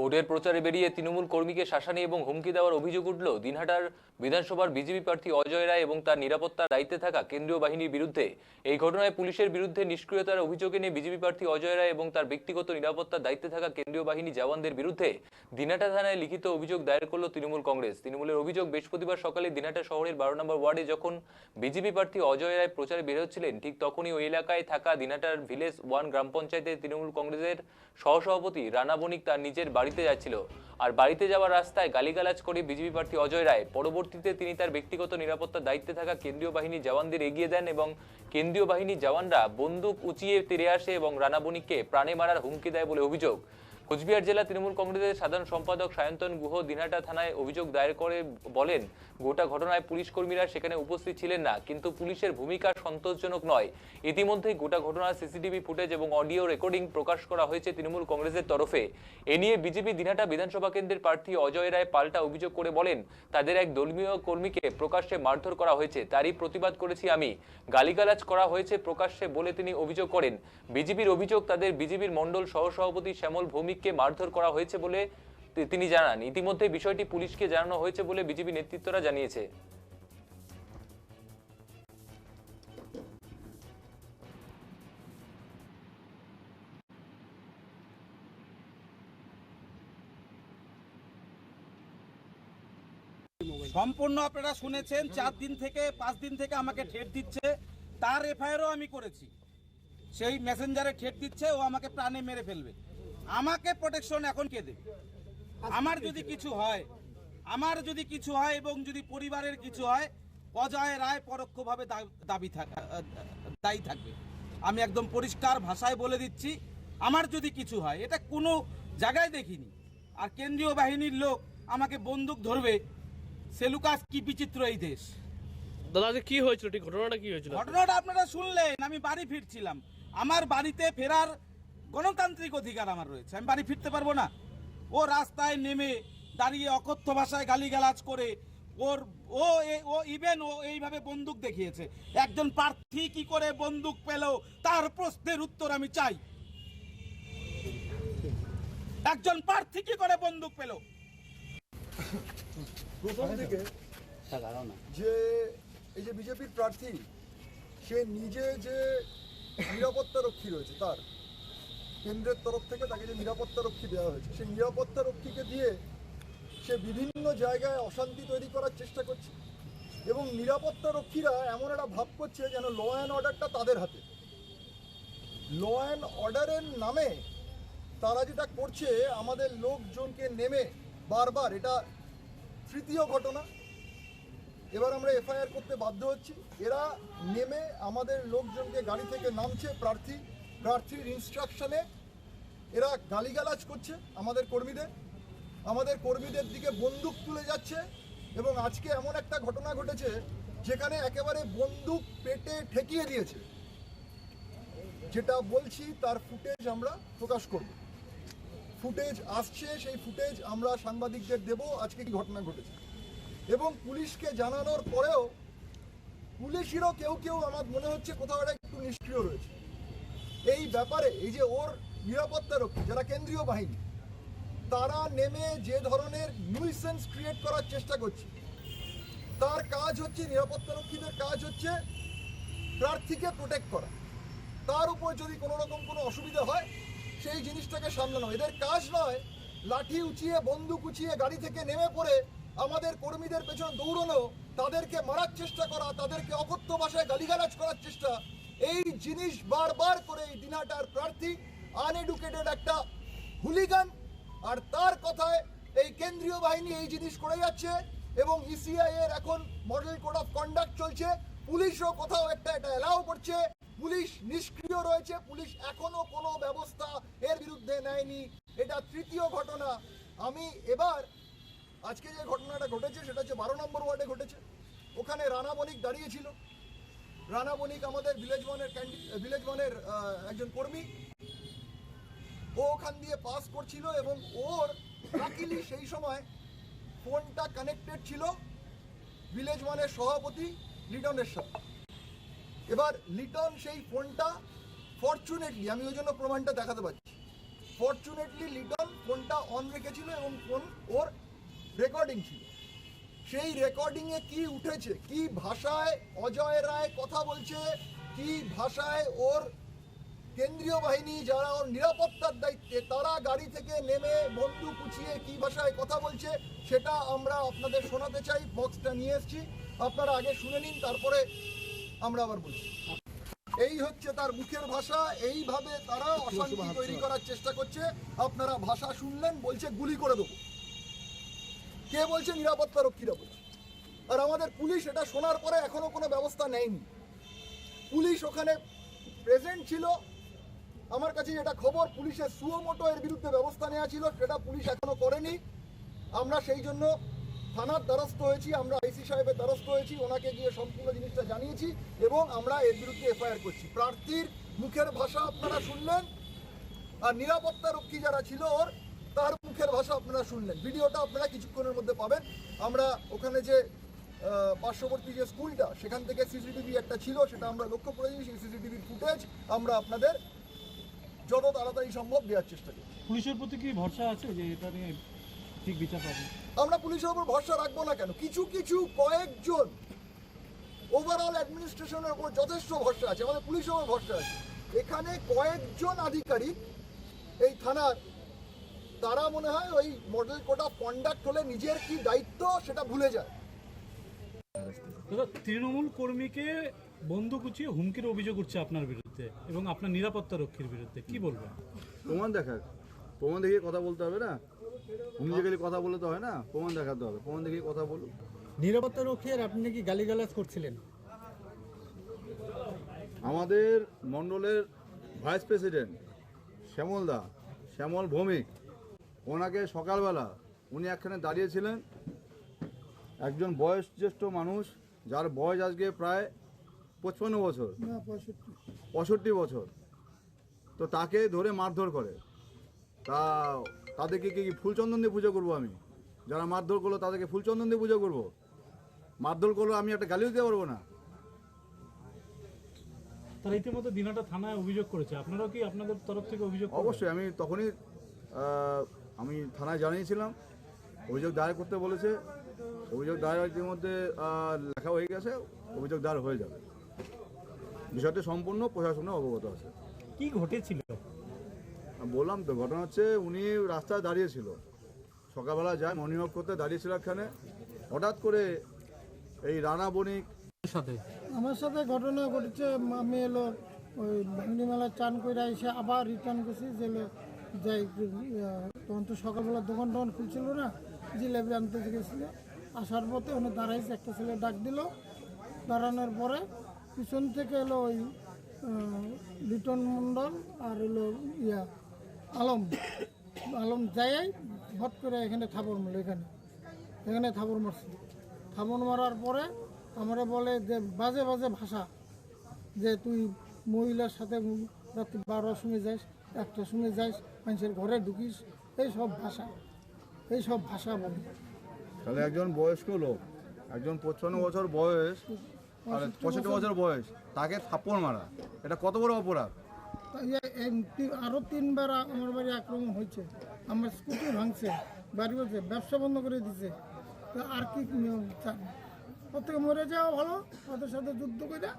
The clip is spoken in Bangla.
ভোটের প্রচারে বেরিয়ে তৃণমূল কর্মীকে শাসানি এবং হুমকি দেওয়ার অভিযোগ উঠল দিনহাটার বিধানসভার বিজেপি প্রার্থী অজয় রায় এবং তার নিরাপত্তার দায়িত্বে থাকা কেন্দ্রীয় বাহিনীর বিরুদ্ধে। এই ঘটনায় পুলিশের বিরুদ্ধে নিষ্ক্রিয়তার অভিযোগ এনে বিজেপি প্রার্থী অজয় রায় এবং তার ব্যক্তিগত নিরাপত্তার দায়িত্বে থাকা কেন্দ্রীয় বাহিনী জওয়ানদের বিরুদ্ধে দিনহাটা থানায় লিখিত অভিযোগ দায়ের করল তৃণমূল কংগ্রেস। তৃণমূলের অভিযোগ, বৃহস্পতিবার সকালে দিনহাটা শহরের 12 নম্বর ওয়ার্ডে যখন বিজেপি প্রার্থী অজয় রায় প্রচারে বের হচ্ছিলেন, ঠিক তখনই ওই এলাকায় থাকা দিনহাটার ভিলেজ 1 গ্রাম পঞ্চায়েতের তৃণমূল কংগ্রেসের সহসভাপতি রানা বণিক তার নিজের বাড়িতে যাচ্ছিল। আর বাড়িতে যাওয়ার রাস্তায় গালিগালাজ করে বিজেপি প্রার্থী অজয় রায়। পরবর্তীতে তিনি তার ব্যক্তিগত নিরাপত্তার দায়িত্বে থাকা কেন্দ্রীয় বাহিনী জওয়ানদের এগিয়ে দেন এবং কেন্দ্রীয় বাহিনী জওয়ানরা বন্দুক উঁচিয়ে তেড়ে আসে এবং রানা বণিককে প্রাণে মারার হুমকি দেয় বলে অভিযোগ। কোচবিহার জেলা তৃণমূল কংগ্রেসের সাধারণ সম্পাদক সায়ন্তন গুহ দিনহাটা থানায় অভিযোগ দায়ের করে বলেন, গোটা ঘটনায় পুলিশ কর্মীরা সেখানে উপস্থিত ছিলেন না, কিন্তু পুলিশের ভূমিকা সন্তোষজনক নয়। ইতিমধ্যেই গোটা ঘটনার সিসিটিভি ফুটেজ এবং অডিও রেকর্ডিং প্রকাশ করা হয়েছে তৃণমূল কংগ্রেসের তরফে। এ নিয়ে বিজেপি দিনহাটা বিধানসভা কেন্দ্রের প্রার্থী অজয় রায় পাল্টা অভিযোগ করে বলেন, তাদের এক দলীয় কর্মীকে প্রকাশ্যে মারধর করা হয়েছে, তারই প্রতিবাদ করেছি আমি। গালিগালাজ করা হয়েছে প্রকাশ্যে বলে তিনি অভিযোগ করেন। বিজেপির অভিযোগ, তাদের বিজেপির মণ্ডল সহসভাপতি শ্যামল ভৌমিককে মারধর করা হয়েছে বলে তিনি জানান। ইতিমধ্যে বিষয়টি পুলিশকে জানানো হয়েছে বলে বিজেপি নেতৃত্বরা জানিয়েছে। সম্পূর্ণ আপনারা শুনেছেন, 4 দিন থেকে 5 দিন থেকে আমাকে ঠেট দিচ্ছে। তার এফআইআরও আমি করেছি। সেই মেসেঞ্জারে ঠেট দিচ্ছে, ও আমাকে প্রাণে মেরে ফেলবে। আমাকে প্রোটেকশন এখন কে দেবে? আমার যদি কিছু হয় এবং যদি পরিবারের কিছু হয়, অজয় রায় পরোক্ষভাবে দায়ী থাকবে। আমি একদম পরিষ্কার ভাষায় বলে দিচ্ছি, আমার যদি কিছু হয়, এটা কোনো জায়গায় দেখিনি। আর কেন্দ্রীয় বাহিনীর লোক আমাকে বন্দুক ধরবে, সেলুকাস কি বিচিত্র এই দেশ। দাদা, কি হয়েছিল, ঠিক ঘটনাটা কি হয়েছিল? ঘটনাটা আপনারা শুনলেন। আমি বাড়ি ফিরছিলাম। আমার বাড়িতে ফেরার গণতান্ত্রিক অধিকার আমার রয়েছে, আমি বাড়ি ফিরতে পারবো না? ও রাস্তায় নেমে দাঁড়িয়ে অকথ্য ভাষায় গালিগালাজ করে ও এইভাবে বন্দুক দেখিয়েছে। একজন প্রার্থী কি করে বন্দুক পেল, তার প্রশ্নের উত্তর আমি চাই। একজন প্রার্থী কি করে বন্দুক পেল? প্রথম থেকে যে এই যে বিজেপির প্রার্থী, সে নিজে যে নিরাপত্তা রক্ষী রয়েছে, তার কেন্দ্রের তরফ থেকে তাকে যে নিরাপত্তা রক্ষী দেওয়া হয়েছে, সেই নিরাপত্তা রক্ষীকে দিয়ে সে বিভিন্ন জায়গায় অশান্তি তৈরি করার চেষ্টা করছে এবং নিরাপত্তা রক্ষীরা এমন একটা ভাব করছে যেন ল অ্যান্ড অর্ডারটা তাদের হাতে। ল অ্যান্ড অর্ডারের নামে তারা যেটা করছে, আমাদের লোকজনকে নেমে বারবার, এটা তৃতীয় ঘটনা। এবার আমরা এফআইআর করতে বাধ্য হচ্ছি। এরা নেমে আমাদের লোকজনকে গাড়ি থেকে নামছে, প্রার্থীর ইনস্ট্রাকশনে এরা গালিগালাজ করছে আমাদের কর্মীদের দিকে বন্দুক তুলে যাচ্ছে। এবং আজকে এমন একটা ঘটনা ঘটেছে যেখানে একেবারে বন্দুক পেটে ঠেকিয়ে দিয়েছে। যেটা বলছি তার ফুটেজ আমরা প্রকাশ করব। ফুটেজ আসছে, সেই ফুটেজ আমরা সাংবাদিকদের দেব আজকে কি ঘটনা ঘটেছে। এবং পুলিশকে জানানোর পরেও পুলিশেরও কেউ আমার মনে হচ্ছে কোথাও একটু নিষ্ক্রিয় রয়েছে এই ব্যাপারে। এই যে ওর নিরাপত্তা রক্ষী যারা কেন্দ্রীয় বাহিনী, তারা নেমে যে ধরনের নিউসেন্স ক্রিয়েট করার চেষ্টা করছে, তার কাজ হচ্ছে, নিরাপত্তা রক্ষীদের কাজ হচ্ছে প্রার্থীকে প্রোটেক্ট করা। তার উপর যদি কোনো রকম কোনো অসুবিধা হয়, সেই জিনিসটাকে সামলানো। এদের কাজ নয় লাঠি উঁচিয়ে, বন্দুক উঁচিয়ে গাড়ি থেকে নেমে পড়ে আমাদের কর্মীদের পেছনে দৌড়ানো, তাদেরকে মারার চেষ্টা করা, তাদেরকে অকথ্য ভাষায় গালিগালাজ করার চেষ্টা। এই জিনিস বারবার করে এই দিনহাটার প্রার্থী আনএডুকেটেড একটা হুলিগান, আর তার কথায় এই কেন্দ্রীয় বাহিনী এই জিনিস করে যাচ্ছে। এবং ইসিআই এর এখন মডেল কোড অফ কন্ডাক্ট চলছে, পুলিশও কোথাও এটা এলাও করছে। পুলিশ নিষ্ক্রিয় রয়েছে, পুলিশ এখনো কোনো ব্যবস্থা এর বিরুদ্ধে নেয়নি। এটা তৃতীয় ঘটনা। আমি এবার আজকে যে ঘটনাটা ঘটেছে সেটা হচ্ছে 12 নম্বর ওয়ার্ডে ঘটেছে। ওখানে রানা বণিক দাঁড়িয়েছিল। রানা বণিক আমাদের ভিলেজ ওয়ানের একজন কর্মী। ও ওখান দিয়ে পাস করছিল এবং ওর লাকিলি সেই সময় ফোনটা কানেক্টেড ছিল ভিলেজ ওয়ানের সভাপতি লিটনের সাথে। এবার লিটন সেই ফোনটা ফরচুনেটলি, আমি ওই জন্য প্রমাণটা দেখাতে পারছি, ফরচুনেটলি লিটন ফোনটা অন রেখেছিল এবং ফোন ওর রেকর্ডিং ছিল। সেই রেকর্ডিংয়ে কি উঠেছে, কি ভাষায় অজয় রায় কথা বলছে, কি ভাষায় ওর কেন্দ্রীয় বাহিনী যারা ওর নিরাপত্তার দায়িত্বে তারা গাড়ি থেকে নেমে বন্দুক উঁচিয়ে কি ভাষায় কথা বলছে, সেটা আমরা আপনাদের শোনাতে চাই। বক্সটা নিয়ে এসেছি, আপনারা আগে শুনে নিন, তারপরে আমরা আবার বলছি। এই হচ্ছে তার মুখের ভাষা, এইভাবে তারা অশান্তি তৈরি করার চেষ্টা করছে। আপনারা ভাষা শুনলেন, বলছে গুলি করে দেবো। কে বলছে? নিরাপত্তা রক্ষীরা বলছে। আর আমাদের পুলিশ এটা শোনার পরে এখনো কোনো ব্যবস্থা নেয়নি। পুলিশ ওখানে প্রেজেন্ট ছিল, আমার কাছে যেটা খবর পুলিশের সুমোটো এর বিরুদ্ধে ব্যবস্থা নেওয়া ছিল, সেটা পুলিশ এখনো করেনি। আমরা সেই জন্য থানার দ্বারস্থ হয়েছি, আমরা আইসি সাহেবের দ্বারস্থ হয়েছি, ওনাকে গিয়ে সম্পূর্ণ জিনিসটা জানিয়েছি এবং আমরা এর বিরুদ্ধে এফআইআর করছি। প্রার্থীর মুখের ভাষা আপনারা শুনলেন, আর নিরাপত্তা রক্ষী যারা ছিল ওর তার মুখের ভাষা আপনারা শুনলেন। ভিডিওটা আপনারা কিছুক্ষণের মধ্যে পাবেন। আমরা ওখানে যে পার্শ্ববর্তী যে স্কুলটা, সেখান থেকে সিসিটিভি একটা ছিল, সেটা আমরা লক্ষ্য করেছি। সেই সিসিটিভির ফুটেজ আমরা আপনাদের যত তাড়াতাড়ি সম্ভব দেওয়ার চেষ্টা করি। পুলিশের প্রতি কি ভরসা আছে যে এটা নিয়ে ঠিক বিচার পাবে? আমরা পুলিশের উপর ভরসা রাখবো না কেন? কিছু কিছু কয়েকজন, ওভারঅল অ্যাডমিনিস্ট্রেশনের উপর যথেষ্ট ভরসা আছে, আমাদের পুলিশের উপর ভরসা আছে। এখানে কয়েকজন আধিকারিক এই থানার, তারা মনে হয় ওই মডেল কোড অফ কন্ডাক্ট হলে নিজের কি দায়িত্ব সেটা ভুলে যায়। দাদা, তৃণমূল কর্মীকে বন্দুক উঁচিয়ে হুমকির অভিযোগ উঠছে আপনার বিরুদ্ধে এবং আপনার নিরাপত্তা রক্ষীর বিরুদ্ধে, কি বলবেন? প্রমাণ দেখাক, প্রমাণ দেখিয়ে কথা বলতে হবে না। হুমকি গেলে কথা বললে তো হয় না, প্রমাণ দেখাতে হবে। প্রমাণ দেখিয়ে কথা বলুন। নিরাপত্তা রক্ষী আর আপনি কি গালিগালাজ করছিলেন? আমাদের মণ্ডলের ভাইস প্রেসিডেন্ট শ্যামল ভৌমিক, ওনাকে সকালবেলা উনি একখানে দাঁড়িয়েছিলেন, একজন বয়োজ্যেষ্ঠ মানুষ যার বয়স আজকে প্রায় 55 বছর, 65 বছর, তো তাকে ধরে মারধর করে। তাদেরকে কি ফুলচন্দন দিয়ে পুজো করবো? আমি যারা মারধর করলো তাদেরকে ফুলচন্দন দিয়ে পুজো করবো? মারধর করলো আমি একটা গালিও দিতে পারবো না? তারা ইতিমধ্যে দিনাটা থানায় অভিযোগ করেছে, আপনারাও কি আপনাদের তরফ থেকে অভিযোগ করবেন? অবশ্যই, আমি তখনই আমি থানায় জানিয়েছিলাম, অভিযোগ দায়ের করতে বলেছে। অভিযোগ দায়ের ইতিমধ্যে লেখা হয়ে গেছে, অভিযোগ দায়ের হয়ে যাবে। বিষয়টি সম্পূর্ণ প্রশাসনে অবগত আছে। কি ঘটেছিল? বললাম তো, ঘটনা হচ্ছে উনি রাস্তায় দাঁড়িয়েছিল, সকালবেলা যায় মর্নিং ওয়াক করতে দাঁড়িয়েছিল এখানে, হঠাৎ করে এই রানা বণিক সাথে আমার সাথে ঘটনা ঘটেছে। আমি এলো ওই ভাঙ্গি মেলা চান করে এসে আবার রিটার্ন গেছি, জেলে যাই। তখন তো সকালবেলা দোকান টোকান খুলছিল না, জিলেবি আনতে গেছিল। আসার পথে ওখানে দাঁড়াইছে, একটা ছেলে ডাক দিল। দাঁড়ানোর পরে পিছন থেকে এলো ওই লিটন মণ্ডল আর এলো আলম যাই হট করে এখানে থাপড় মারল। এখানে থাপড় মারছে। থাপড় মারার পরে আমরা বলে যে বাজে বাজে ভাষা, যে তুই মহিলার সাথে রাত্রি 12টার সময় যাস, 1টার সময় যাস, মানুষের ঘরে ঢুকিস, এইসব ভাষা বলি। তাহলে একজন বয়স্ক লোক, একজন 55 বছর বয়স আর 65 বছর বয়স, তাকে থাপ্পড় মারা, এটা কত বড় অপরাধ? আরও 3বার আমার বাড়ি আক্রমণ হয়েছে, আমার স্কুটি ভাঙছে, বাড়ি বলছে, ব্যবসা বন্ধ করে দিছে। আর কি নিয়ম চান? প্রত্যেকে মরে যাওয়া ভালো, ওদের সাথে যুদ্ধ করে